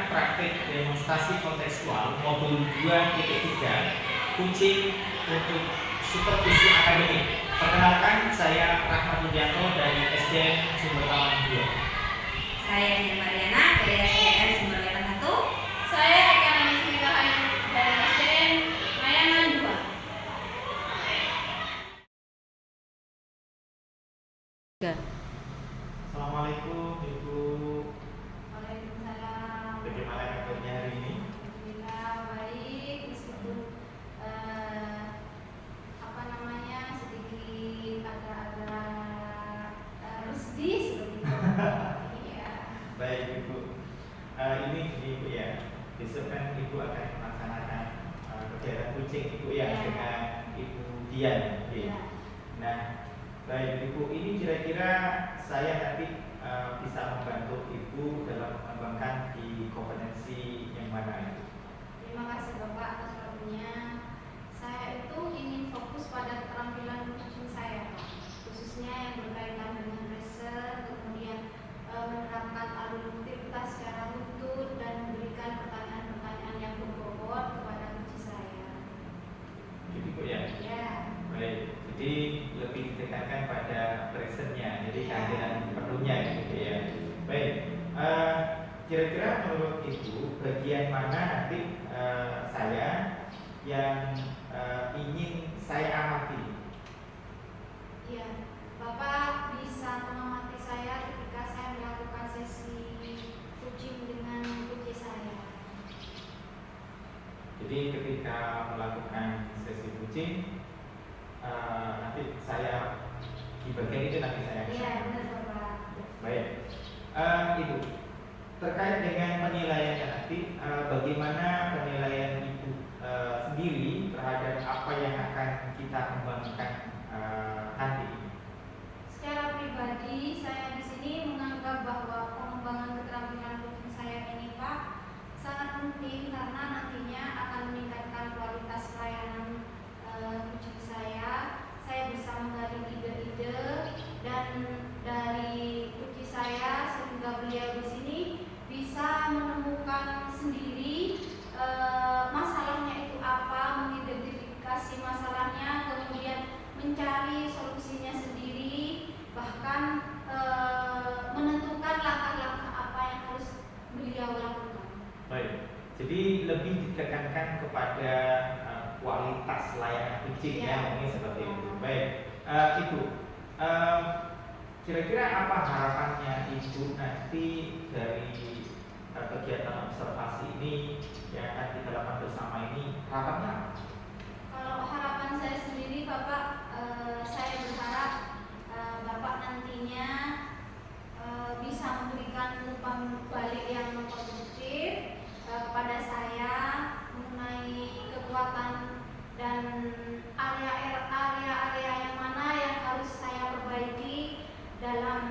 praktik demonstrasi kontekstual modul 2.3 kucing untuk supervisi akademik. Perkenalkan, saya Rahmat Yudianto dari SDN Sumber Taman 2. Saya Nia Mariana dari SDN Sumber Wetan 1. Saya Eka Nanisri Rahayu dari SDN Mayangan 2. Assalamualaikum Ibu. Waalaikumsalam. Bagaimana kabarnya hari ini? Alhamdulillah baik, meskipun sedikit agak-agak rusdi seperti itu. Iya. Baik Ibu. Ini Ibu ya. Besok kan Ibu akan melaksanakan kegiatan kucing Ibu ya, dengan Ibu Dian. Iya. Nah, baik Ibu, ini kira-kira saya nanti bisa membantu Ibu dalam mengembangkan di kompetensi yang mana itu? Terima kasih Bapak atas waktunya. Saya itu ingin fokus pada keterampilan kucing saya, Pak. Khususnya yang berkaitan dengan riset, kemudian menerapkan algoritma secara runtut dan memberikan pertanyaan-pertanyaan yang berbobot kepada kucing saya. Gitu Bu ya? Ya. Baik, jadi lebih ditekankan pada presentnya, jadi kehadiran penuhnya gitu ya. Baik, kira-kira menurut Ibu bagian mana nanti saya yang ingin saya amati? Iya, Bapak bisa mengamati saya ketika saya melakukan sesi kucing dengan kucing saya. Jadi ketika melakukan sesi kucing, nanti saya di bagian itu nanti saya. Iya, benar Bapak. Baik, Ibu terkait dengan penilaiannya nanti, bagaimana penilaian Ibu sendiri terhadap apa yang akan kita kembangkan nanti? Secara pribadi, saya di sini menganggap bahwa pengembangan keterampilan kucing saya ini, Pak, sangat penting karena nantinya akan meningkatkan kualitas pelayanan kucing saya. Saya bisa menggali ide-ide dan dari kucing saya sehingga beliau di sini bisa menemukan sendiri masalahnya itu apa, mengidentifikasi masalahnya, kemudian mencari solusinya sendiri, bahkan menentukan langkah-langkah apa yang harus beliau lakukan. Baik, jadi lebih ditekankan kepada kualitas layanan kucing ya, mungkin seperti itu. Baik, Ibu, kira-kira apa harapannya Ibu nanti dari kegiatan observasi ini yang akan kita lakukan bersama ini? Harapannya apa? Kalau harapan saya sendiri, Bapak, saya berharap Bapak nantinya bisa memberikan umpan balik yang produktif kepada saya mengenai kekuatan dan area-area yang mana yang harus saya perbaiki dalam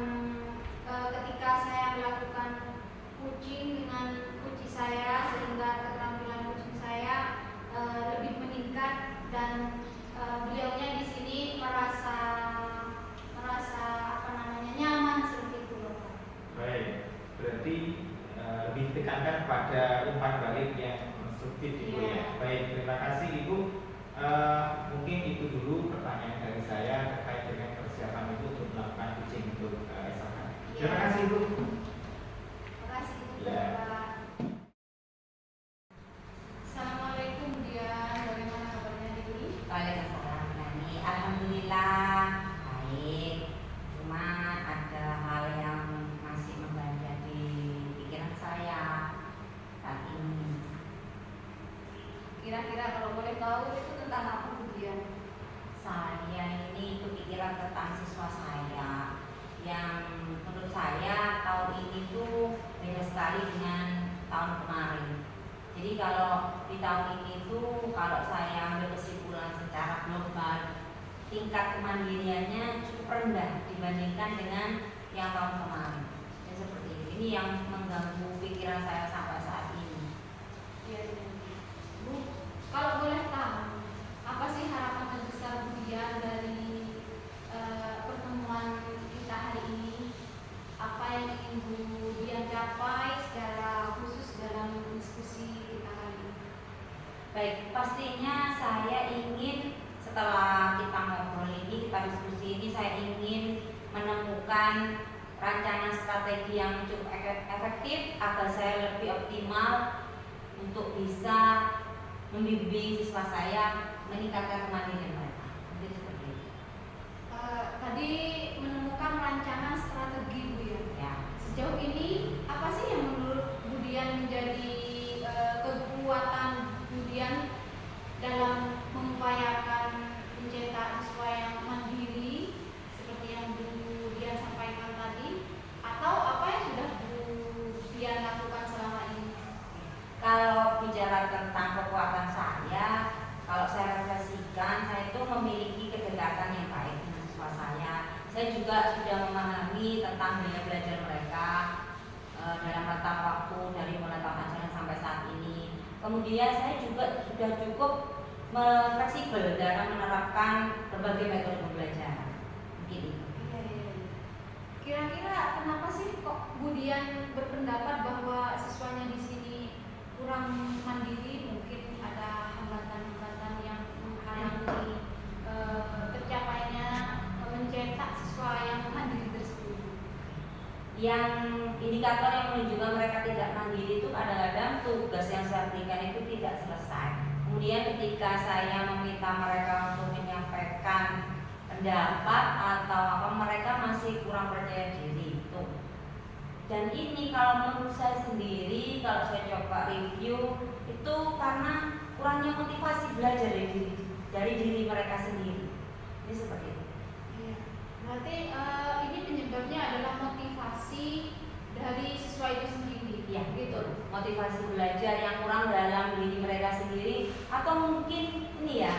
ketika saya melakukan kucing dengan kucing saya, sehingga keterampilan kucing saya lebih meningkat dan beliaunya di sini merasa nyaman seperti itu, Bapak. Baik, berarti lebih ditekankan pada umpan balik yang konstruktif Ibu ya. Baik, terima kasih Ibu. Mungkin itu dulu pertanyaan dari saya terkait dengan persiapan Ibu untuk melakukan kucing untuk esok hari. Terima kasih Ibu. Terima kasih juga, Ya. Bapak. Assalamualaikum Dian, bagaimana kabarnya Dewi? Waalaikumsalam Nani. Alhamdulillah baik. Cuma ada hal yang masih membanjir di pikiran saya saat ini. Kira-kira kalau boleh tahu itu tentang apa, Bu Dian? Saya ini kepikiran tentang siswa saya yang menurut saya tahun ini tuh beda sekali dengan tahun kemarin. Jadi kalau di tahun ini tuh kalau saya ambil kesimpulan secara global, tingkat kemandiriannya cukup rendah dibandingkan dengan yang tahun kemarin. Ya, seperti itu. Ini yang mengganggu pikiran saya sampai saat ini. Iya, Bu, kalau boleh tahu, apa sih harapan terbesar Bu Dian dari pertemuan kita hari ini? Apa yang ingin Bu Dian capai secara khusus dalam Baik, pastinya saya ingin setelah kita ngobrol ini, kita diskusi ini, saya ingin menemukan rancangan strategi yang cukup efektif agar saya lebih optimal untuk bisa membimbing siswa saya meningkatkan kemandirian mereka. Mungkin seperti itu. Tadi menemukan rancangan strategi Bu ya. Ya. Sejauh ini apa sih yang menurut Budian menjadi kekuatan Budian dalam mengupayakan mencetak siswa yang mandiri seperti yang Budian sampaikan tadi, atau apa yang sudah Budian lakukan selama ini? Kalau bicara tentang kekuatan saya, kalau saya refleksikan, saya itu memiliki kedekatan yang baik dengan siswa saya. Saya juga sudah memahami tentang gaya belajar mereka dalam rentang waktu dari mulai tahun ajaran sampai saat ini. Kemudian saya juga sudah cukup fleksibel dalam menerapkan berbagai metode pembelajaran. Mungkin itu. Kira-kira kenapa sih kok Budian berpendapat bahwa siswanya di sini kurang mandiri? Mungkin ada hambatan-hambatan yang menghalangi tercapainya mencetak siswa yang mandiri tersebut. Yang indikator yang menunjukkan mereka tidak mandiri itu kadang-kadang tugas yang saya berikan itu tidak selesai. Kemudian ketika saya meminta mereka untuk menyampaikan pendapat atau apa, mereka masih kurang percaya diri itu. Dan ini kalau menurut saya sendiri, kalau saya coba review, itu karena kurangnya motivasi belajar dari diri mereka sendiri. Ini seperti itu. Iya. Berarti ini penyebabnya adalah motivasi dari siswa itu sendiri. Ya, gitu. Motivasi belajar yang kurang dalam diri mereka sendiri, atau mungkin ini ya,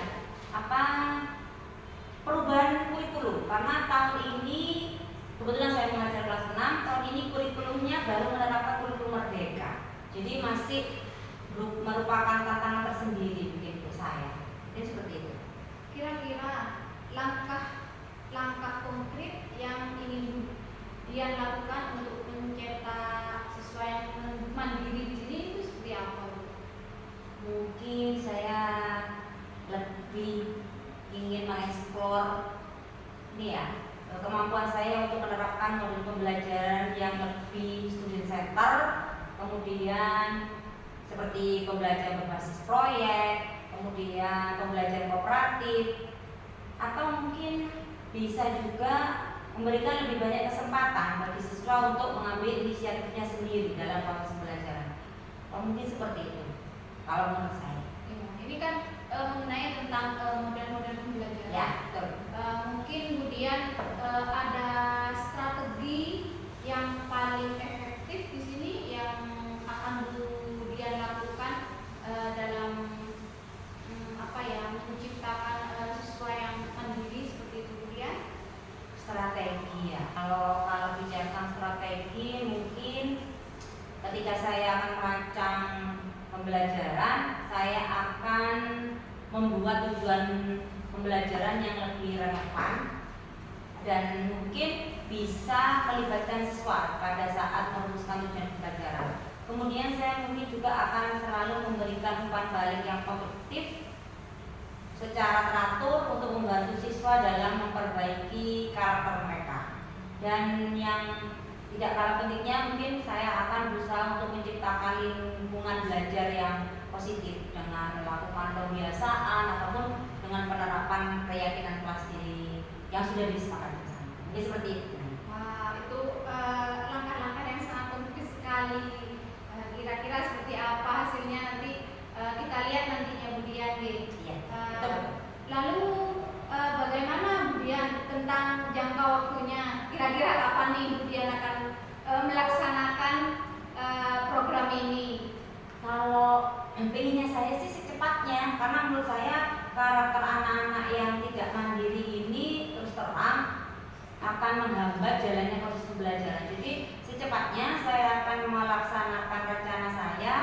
perubahan kurikulum. Karena tahun ini kebetulan saya mengajar kelas 6, tahun ini kurikulumnya baru menerapkan kurikulum merdeka. Jadi masih merupakan tantangan tersendiri begitu saya. Ini seperti itu. Kira-kira langkah konkret yang ingin dia lakukan untuk mencetak siswa yang mandiri di sini itu seperti apa? Mungkin saya lebih ingin mengeksplor ini ya, kemampuan saya untuk menerapkan modul pembelajaran yang lebih student center, kemudian seperti pembelajaran berbasis proyek, kemudian pembelajaran kooperatif, atau mungkin bisa juga memberikan lebih banyak kesempatan bagi siswa untuk mengambil inisiatifnya sendiri dalam proses pembelajaran. Mungkin seperti itu kalau menurut saya. Ini kan mengenai tentang model-model pembelajaran. Ya, betul. Mungkin kemudian ada strategi yang paling efektif di sini yang akan Budian lakukan dalam menciptakan siswa yang mandiri seperti itu, Budian. Strategi ya. Kalau bicara strategi, mungkin ketika saya akan merancang pembelajaran, saya akan membuat tujuan pembelajaran yang lebih relevan dan mungkin bisa melibatkan siswa pada saat merumuskan tujuan pembelajaran. Kemudian saya mungkin juga akan selalu memberikan umpan balik yang produktif secara teratur untuk membantu siswa dalam memperbaiki karakter mereka. Dan yang tidak kalah pentingnya, mungkin saya akan berusaha untuk menciptakan lingkungan belajar yang positif dengan melakukan pembiasaan ataupun dengan penerapan keyakinan kelas diri yang sudah disepakati bersama. Ini seperti itu. Wah, itu langkah-langkah yang sangat konkret sekali. Kira-kira seperti apa hasilnya nanti kita lihat nantinya, Budian. Iya. Lalu bagaimana Budian tentang jangka waktunya? Kira-kira kapan nih Budian akan melaksanakan program ini? Kalau pengennya saya sih secepatnya, karena menurut saya karakter anak-anak yang tidak mandiri ini terus terang akan menghambat jalannya proses pembelajaran. Jadi secepatnya saya akan melaksanakan rencana saya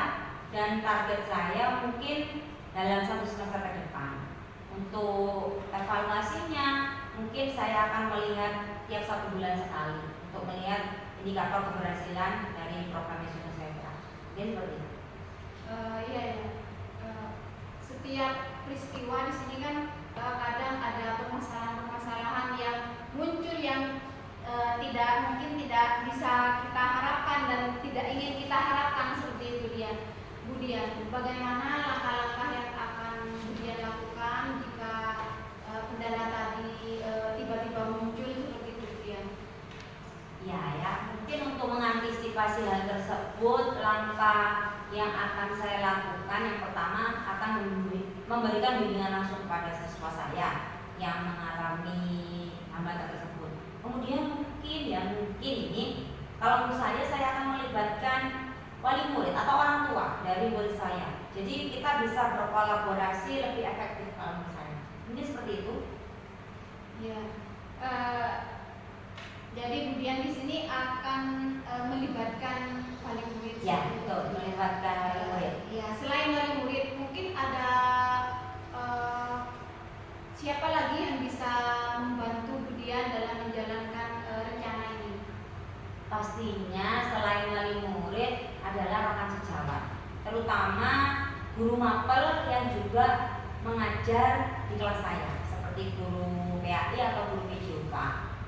dan target saya mungkin dalam 1 semester ke depan. Untuk evaluasinya mungkin saya akan melihat tiap 1 bulan sekali untuk melihat indikator keberhasilan dari program yang sudah saya buat. Jadi seperti itu. Iya. peristiwa di sini kan kadang ada permasalahan-permasalahan yang muncul yang mungkin tidak bisa kita harapkan dan tidak ingin kita harapkan seperti itu dia. Budian, bagaimana langkah-langkah yang akan Budian lakukan jika kendala tadi tiba-tiba muncul seperti itu dia? Ya, mungkin untuk mengantisipasi hal tersebut, langkah yang akan saya lakukan yang pertama akan memberikan bimbingan langsung kepada siswa saya yang mengalami hambatan tersebut. Kemudian mungkin ini kalau menurut saya akan melibatkan wali murid atau orang tua dari murid saya. Jadi kita bisa berkolaborasi lebih efektif kalau menurut saya. Mungkin seperti itu. Ya. Jadi Budian di sini akan melibatkan wali murid. Ya, betul, melibatkan wali murid. Ya, selain wali murid, mungkin ada siapa lagi yang bisa membantu Budian dalam menjalankan rencana ini? Pastinya selain wali murid adalah rekan sejawat, terutama guru mapel yang juga mengajar di kelas saya, seperti guru PAI atau guru PJK.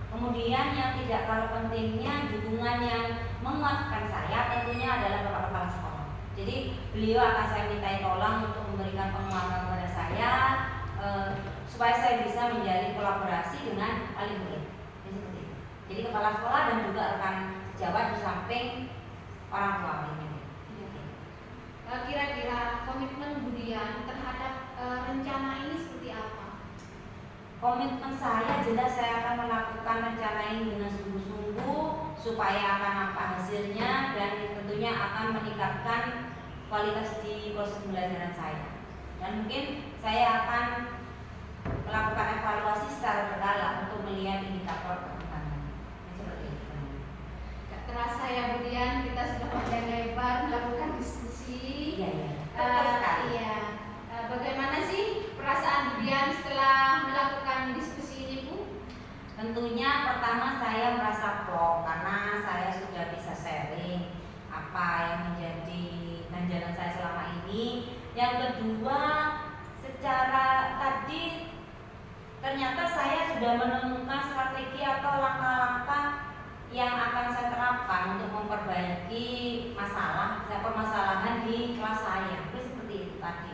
Kemudian yang tidak kalah pentingnya dukungan yang menguatkan saya tentunya adalah Bapak Kepala Sekolah. Jadi beliau akan saya minta tolong untuk memberikan penguatan kepada saya supaya saya bisa menjalin kolaborasi dengan wali murid. Seperti itu. Jadi kepala sekolah dan juga rekan sejawat di samping orang tua wali murid. Kira-kira komitmen Budian terhadap rencana ini seperti apa? Komitmen saya jelas saya akan melakukan rencana ini dengan sungguh-sungguh supaya akan nampak hasilnya dan tentunya akan meningkatkan kualitas di proses pembelajaran saya. Dan mungkin saya akan melakukan evaluasi secara berkala untuk melihat indikator perkembangan. Seperti itu. Gak terasa ya Budian, kita sudah panjang lebar melakukan diskusi. Iya. Iya. Bagaimana sih perasaan Budian setelah melakukan diskusi ini, Bu? Tentunya pertama saya merasa plong karena saya sudah bisa sharing apa yang menjadi ganjalan saya selama ini. Yang kedua, secara tadi ternyata saya sudah menemukan strategi atau langkah-langkah yang akan saya terapkan untuk memperbaiki permasalahan di kelas saya. Seperti itu tadi.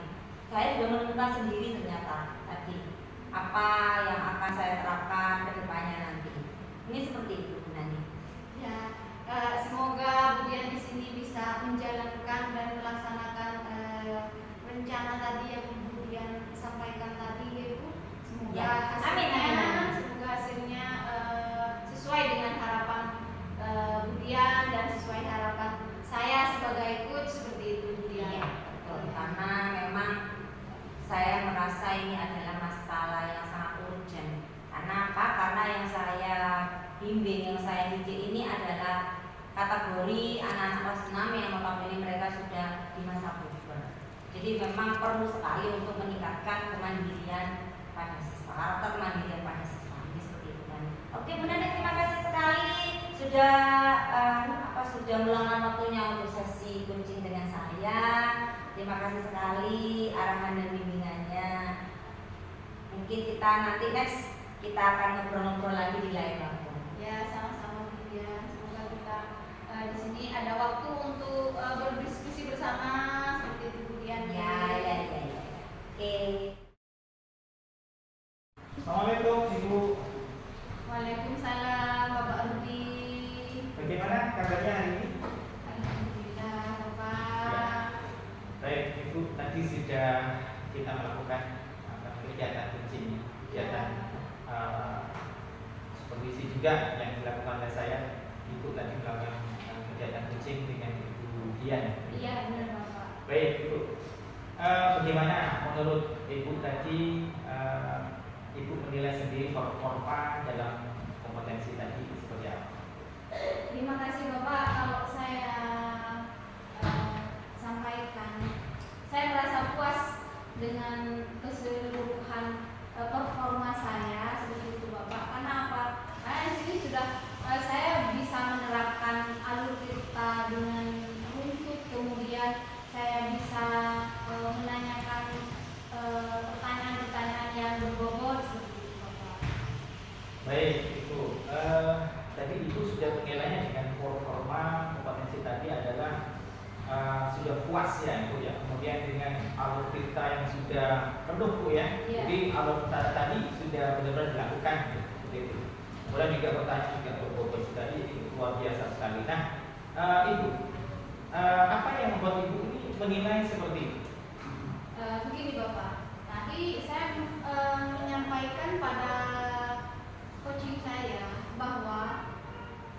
Saya sudah menemukan sendiri ternyata tadi apa yang akan saya terapkan ke depannya nanti. Ini seperti itu Nani. Ya, semoga Budian di sini bisa menjalankan dan melaksanakan rencana tadi yang Budian sampaikan tadi, ya Bu. Semoga Ya. semoga hasilnya sesuai dengan harapan Budian dan sesuai harapan saya sebagai coach seperti itu, Budian. Iya, betul. Karena memang saya merasa ini adalah masalah yang sangat urgent. Karena apa? Karena yang saya bimbing, yang saya didik ini adalah kategori anak-anak kelas 6 yang notabene mereka sudah di masa puber. Jadi memang perlu sekali untuk meningkatkan kemandirian pada siswa, karakter kemandirian pada siswa. Ini seperti itu kan. Oke, Bu Nanda, terima kasih sekali sudah meluangkan waktunya untuk sesi coaching dengan saya. Terima kasih sekali arahan dan bimbingannya. Mungkin kita nanti next kita akan ngobrol-ngobrol lagi di lain waktu. Ya, sama-sama Budian. Semoga kita di sini ada waktu untuk berdiskusi bersama seperti itu, Budian. Ya. Oke. Assalamualaikum Ibu. Waalaikumsalam Bapak Rudi. Bagaimana kabarnya hari ini? Alhamdulillah Bapak. Baik Ibu, tadi sudah kita melakukan kegiatan coaching, kegiatan supervisi juga yang dilakukan oleh saya. Ibu tadi melakukan kegiatan coaching dengan Ibu Dian. Iya benar Bapak. Baik Ibu, bagaimana menurut Ibu tadi Ibu menilai sendiri performa dalam kompetensi tadi seperti apa? Terima kasih Bapak. Kalau saya sampaikan, saya merasa puas dengan keseluruhan performa saya seperti itu Bapak. Karena apa? Karena di sini sudah saya bisa menerapkan alur cerita dengan runtut, kemudian saya bisa menanyakan pertanyaan puas ya Ibu ya. Kemudian dengan alutsista yang sudah penuh Bu ya. Iya. Jadi alutsista tadi sudah benar-benar dilakukan seperti itu. Kemudian juga pertanyaan juga berbobot tadi luar biasa sekali. Nah, Ibu, apa yang membuat Ibu ini menilai seperti itu? Begini Bapak, tadi saya menyampaikan pada coaching saya bahwa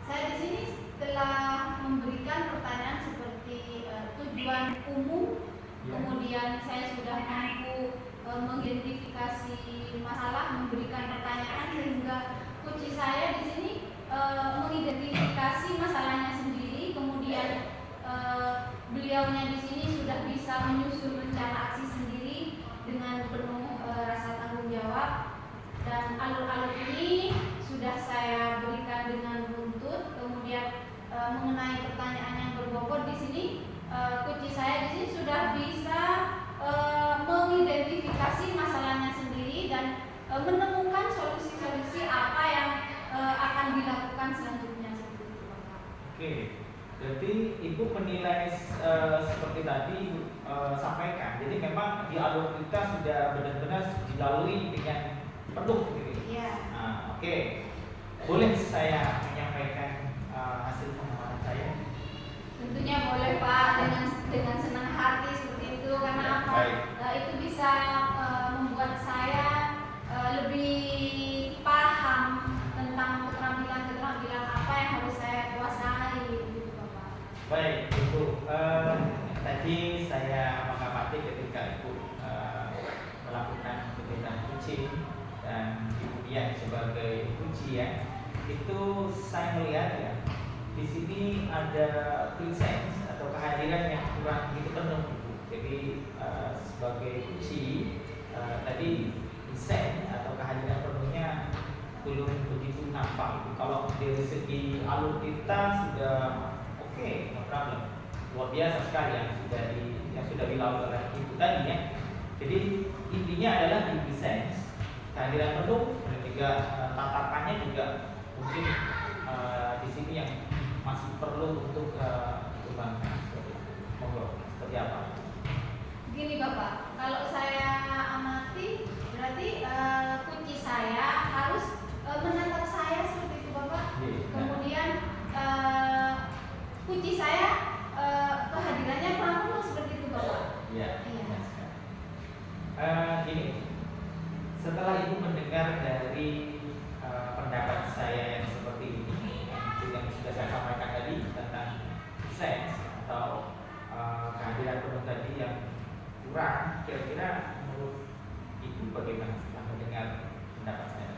saya di sini telah memberikan pertanyaan seperti tujuan umum, Ya. kemudian saya sudah mampu mengidentifikasi masalah, memberikan pertanyaan sehingga coach saya di sini mengidentifikasi masalahnya sendiri, kemudian beliaunya di sini sudah bisa menyusun rencana aksi sendiri dengan penuh rasa tanggung jawab, dan alur-alur ini sudah saya berikan dengan runtut. Kemudian mengenai pertanyaan yang berbobot di sini, coach saya di sini sudah bisa mengidentifikasi masalahnya sendiri dan menemukan solusi-solusi apa yang akan dilakukan selanjutnya seperti itu, Bapak. Oke. Jadi Ibu menilai seperti tadi sampaikan. Jadi memang di alur kita sudah benar-benar dilalui dengan penuh gitu. Iya. Nah, oke. Boleh saya menyampaikan hasil pengamatan saya? Tentunya boleh Pak, dengan senang hati seperti itu, karena apa? Baik. Itu bisa membuat saya lebih paham tentang keterampilan-keterampilan apa yang harus saya kuasai, gitu Bapak. Baik, Ibu. Tadi saya mengamati ketika Ibu melakukan kegiatan coaching dan kemudian sebagai ujian, itu saya melihat ya di sini ada presence atau kehadiran yang kurang begitu penuh, Ibu. Jadi sebagai uji tadi presence atau kehadiran penuhnya belum begitu nampak, Ibu. Kalau dari segi alur kita sudah oke, no problem, luar biasa sekali yang sudah dilalui oleh Ibu tadi ya. Jadi intinya adalah di presence, kehadiran penuh, dan juga tatapannya juga mungkin di sini yang masih perlu untuk dikembangkan. Monggo, seperti apa? Begini Bapak, kalau saya amati berarti kunci saya harus menatap saya seperti itu Bapak. Kemudian kunci saya kehadirannya kurang penuh seperti itu Bapak. Iya. Iya. Gini, setelah Ibu mendengar dari pendapat saya yang seperti ini, yang sudah saya sampaikan tadi tentang sense atau kehadiran penuh tadi yang kurang, kira-kira menurut Ibu bagaimana setelah mendengar pendapat saya?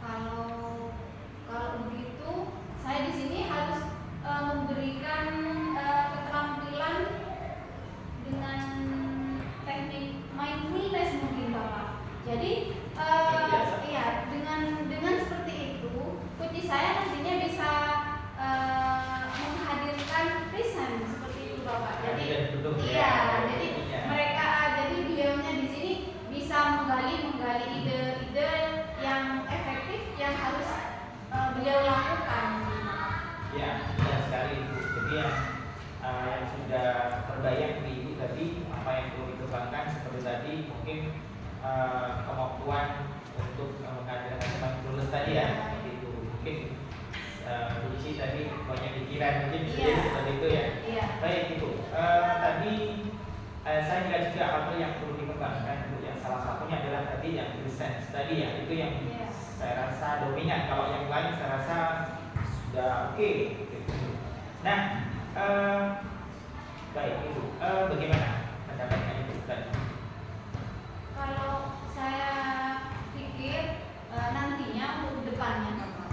Kalau begitu, saya di sini harus memberikan keterampilan dengan teknik mindfulness mungkin Bapak. Jadi iya, dengan seperti itu, kunci saya nantinya bisa menghadirkan present seperti itu Bapak. Jadi iya, jadi mereka, jadi beliaunya di sini bisa menggali ide-ide yang efektif yang harus beliau lakukan. Ya, benar sekali Ibu. Jadi yang sudah terbayang di Ibu tadi apa yang perlu dikembangkan seperti tadi, mungkin kemampuan untuk menghadirkan mindfulness tadi ya, itu mungkin kunci tadi banyak pikiran mungkin seperti itu ya. Iya. Baik Ibu, tadi saya lihat juga apa yang perlu dikembangkan Ibu. Yang salah satunya adalah tadi yang presence tadi ya, itu yang saya rasa dominan. Kalau yang lain saya rasa sudah oke. Nah, baik Ibu, bagaimana pendapatnya Ibu tadi? Kalau saya pikir nantinya untuk depannya Bapak,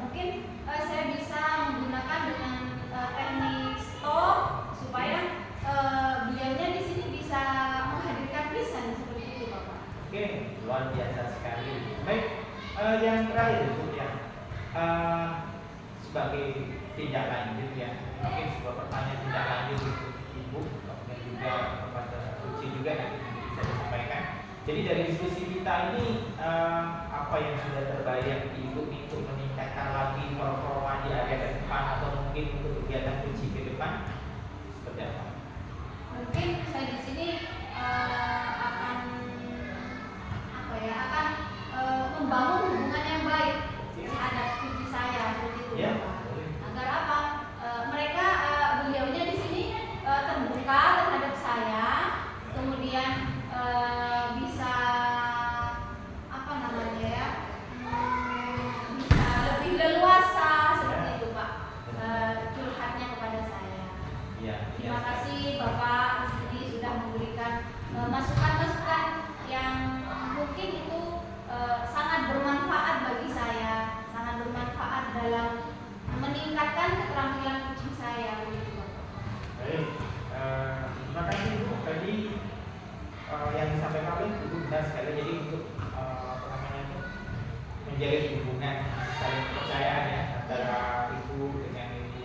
mungkin saya bisa menggunakan dengan teknik stop supaya beliaunya di sini bisa menghadirkan present seperti itu Bapak. Oke, luar biasa sekali. Baik, yang terakhir Ibu ya, sebagai tindak lanjut ya, mungkin sebuah pertanyaan tindak lanjut untuk Ibu, kemudian juga kepada Uci juga yang bisa disampaikan. Jadi dari diskusi kita ini apa yang sudah terbayang Ibu untuk meningkatkan lagi performa di area ke depan atau mungkin untuk kegiatan Uci ke depan seperti apa? masukan-masukan yang mungkin itu sangat bermanfaat bagi saya, sangat bermanfaat dalam meningkatkan keterampilan kucing saya begitu Bapak. Baik, terima kasih Bu. Tadi yang disampaikan oleh Ibu benar sekali. Jadi untuk apa namanya itu menjalin hubungan saling kepercayaan ya antara ibu dengan ibu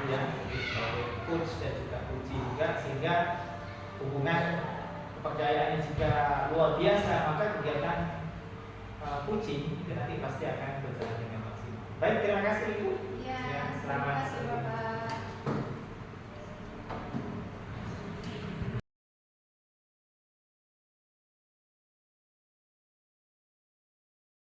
yang sebagai coach dan juga kucing juga, sehingga hubungan kepercayaannya jika luar biasa, maka kegiatan kucing itu nanti pasti akan berjalan dengan maksimal. Baik, terima kasih Ibu. Ya, terima Selamat kasih Bapak.